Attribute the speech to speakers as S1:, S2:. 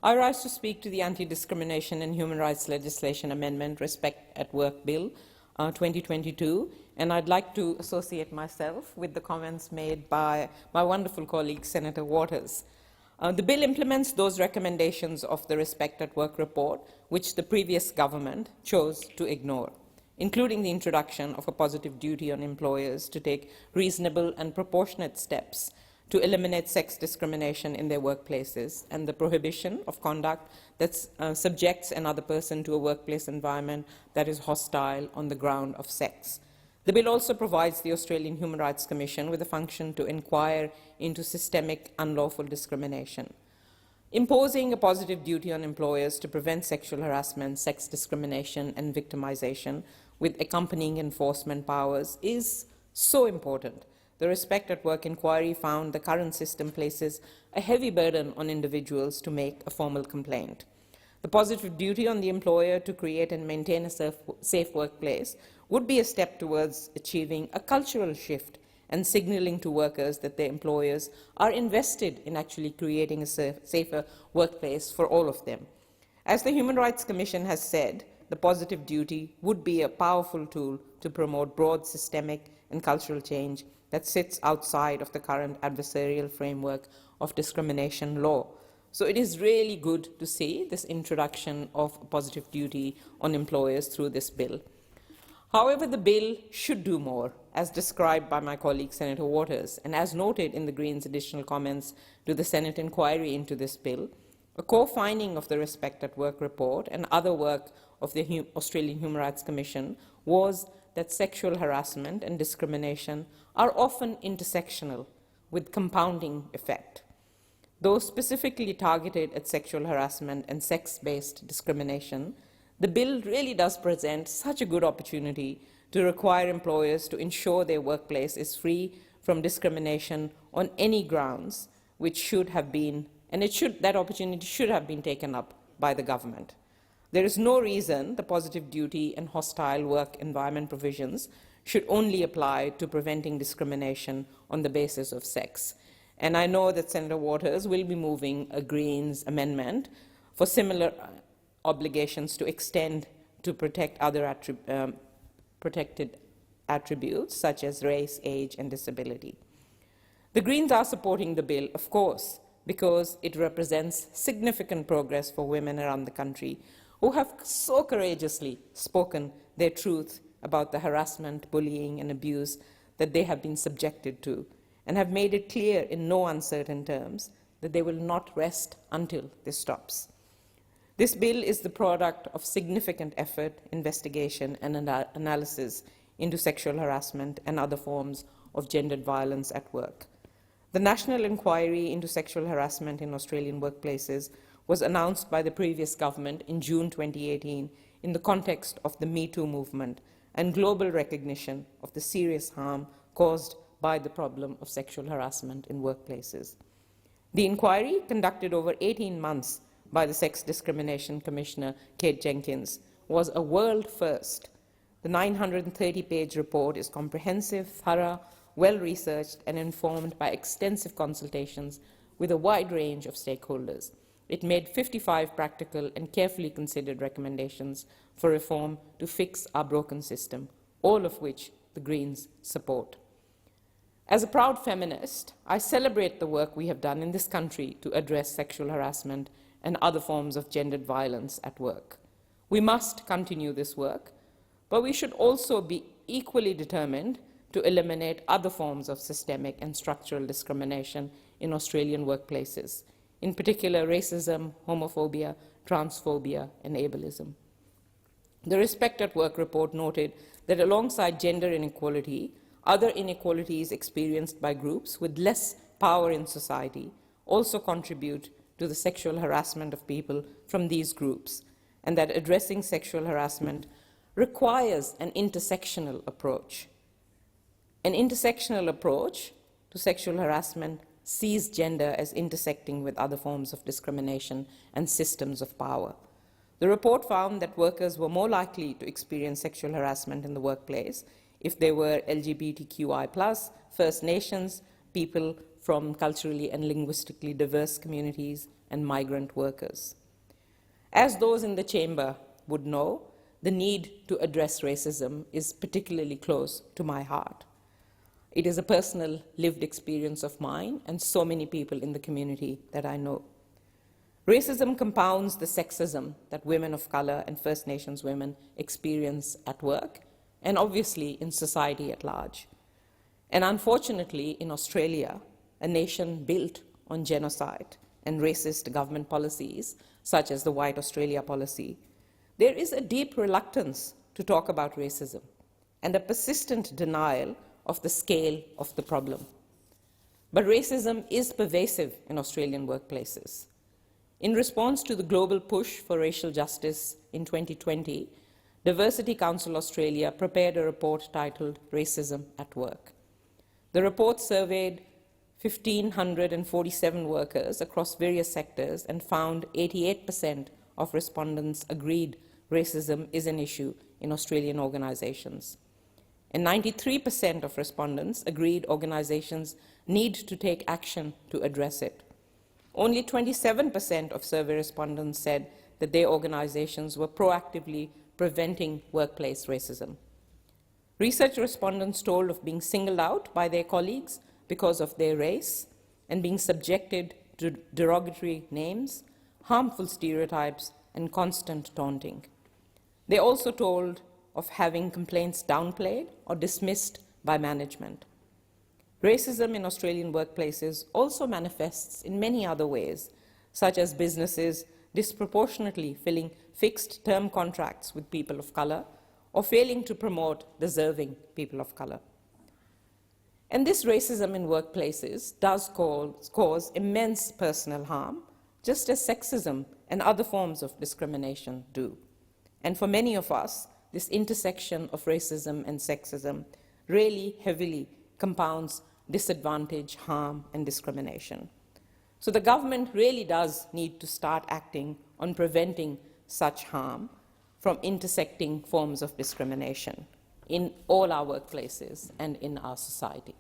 S1: I rise to speak to the Anti-Discrimination and Human Rights Legislation Amendment Respect at Work Bill 2022, and I'd like to associate myself with the comments made by my wonderful colleague, Senator Waters. The bill implements those recommendations of the Respect at Work report, which the previous government chose to ignore, including the introduction of a positive duty on employers to take reasonable and proportionate steps to eliminate sex discrimination in their workplaces, and the prohibition of conduct that subjects another person to a workplace environment that is hostile on the ground of sex. The bill also provides the Australian Human Rights Commission with a function to inquire into systemic unlawful discrimination. Imposing a positive duty on employers to prevent sexual harassment, sex discrimination, and victimization with accompanying enforcement powers is so important. The Respect at Work inquiry found the current system places a heavy burden on individuals to make a formal complaint. The positive duty on the employer to create and maintain a safe workplace would be a step towards achieving a cultural shift and signaling to workers that their employers are invested in actually creating a safer workplace for all of them. As the Human Rights Commission has said, the positive duty would be a powerful tool to promote broad systemic and cultural change that sits outside of the current adversarial framework of discrimination law. So it is really good to see this introduction of positive duty on employers through this bill. However, the bill should do more, as described by my colleague Senator Waters, and as noted in the Greens' additional comments to the Senate inquiry into this bill. A core finding of the Respect at Work report and other work of the Australian Human Rights Commission was that sexual harassment and discrimination are often intersectional, with compounding effect. Though specifically targeted at sexual harassment and sex-based discrimination, the bill really does present such a good opportunity to require employers to ensure their workplace is free from discrimination on any grounds, which should have been, and that opportunity should have been taken up by the government. There is no reason the positive duty and hostile work environment provisions should only apply to preventing discrimination on the basis of sex. And I know that Senator Waters will be moving a Greens amendment for similar obligations to extend to protect other protected attributes such as race, age, and disability. The Greens are supporting the bill, of course, because it represents significant progress for women around the country who have so courageously spoken their truth about the harassment, bullying, and abuse that they have been subjected to, and have made it clear in no uncertain terms that they will not rest until this stops. This bill is the product of significant effort, investigation, and analysis into sexual harassment and other forms of gendered violence at work. The National Inquiry into Sexual Harassment in Australian Workplaces was announced by the previous government in June 2018 in the context of the Me Too movement and global recognition of the serious harm caused by the problem of sexual harassment in workplaces. The inquiry, conducted over 18 months by the Sex Discrimination Commissioner, Kate Jenkins, was a world first. The 930-page report is comprehensive, thorough, well-researched, and informed by extensive consultations with a wide range of stakeholders. It made 55 practical and carefully considered recommendations for reform to fix our broken system, all of which the Greens support. As a proud feminist, I celebrate the work we have done in this country to address sexual harassment and other forms of gendered violence at work. We must continue this work, but we should also be equally determined to eliminate other forms of systemic and structural discrimination in Australian workplaces, in particular racism, homophobia, transphobia, and ableism. The Respect at Work report noted that alongside gender inequality, other inequalities experienced by groups with less power in society also contribute to the sexual harassment of people from these groups, and that addressing sexual harassment requires an intersectional approach. An intersectional approach to sexual harassment sees gender as intersecting with other forms of discrimination and systems of power. The report found that workers were more likely to experience sexual harassment in the workplace if they were LGBTQI+, First Nations, people from culturally and linguistically diverse communities, and migrant workers. As those in the chamber would know, the need to address racism is particularly close to my heart. It is a personal lived experience of mine and so many people in the community that I know. Racism compounds the sexism that women of color and First Nations women experience at work and obviously in society at large. And unfortunately, in Australia, a nation built on genocide and racist government policies, such as the White Australia policy, there is a deep reluctance to talk about racism and a persistent denial of the scale of the problem. But racism is pervasive in Australian workplaces. In response to the global push for racial justice in 2020, Diversity Council Australia prepared a report titled Racism at Work. The report surveyed 1,547 workers across various sectors and found 88% of respondents agreed racism is an issue in Australian organizations. And 93% of respondents agreed organizations need to take action to address it. Only 27% of survey respondents said that their organizations were proactively preventing workplace racism. Research respondents told of being singled out by their colleagues because of their race and being subjected to derogatory names, harmful stereotypes, and constant taunting. They also told of having complaints downplayed or dismissed by management. Racism in Australian workplaces also manifests in many other ways, such as businesses disproportionately filling fixed-term contracts with people of color or failing to promote deserving people of color. And this racism in workplaces does cause immense personal harm, just as sexism and other forms of discrimination do. And for many of us, this intersection of racism and sexism really heavily compounds disadvantage, harm, and discrimination. So the government really does need to start acting on preventing such harm from intersecting forms of discrimination in all our workplaces and in our society.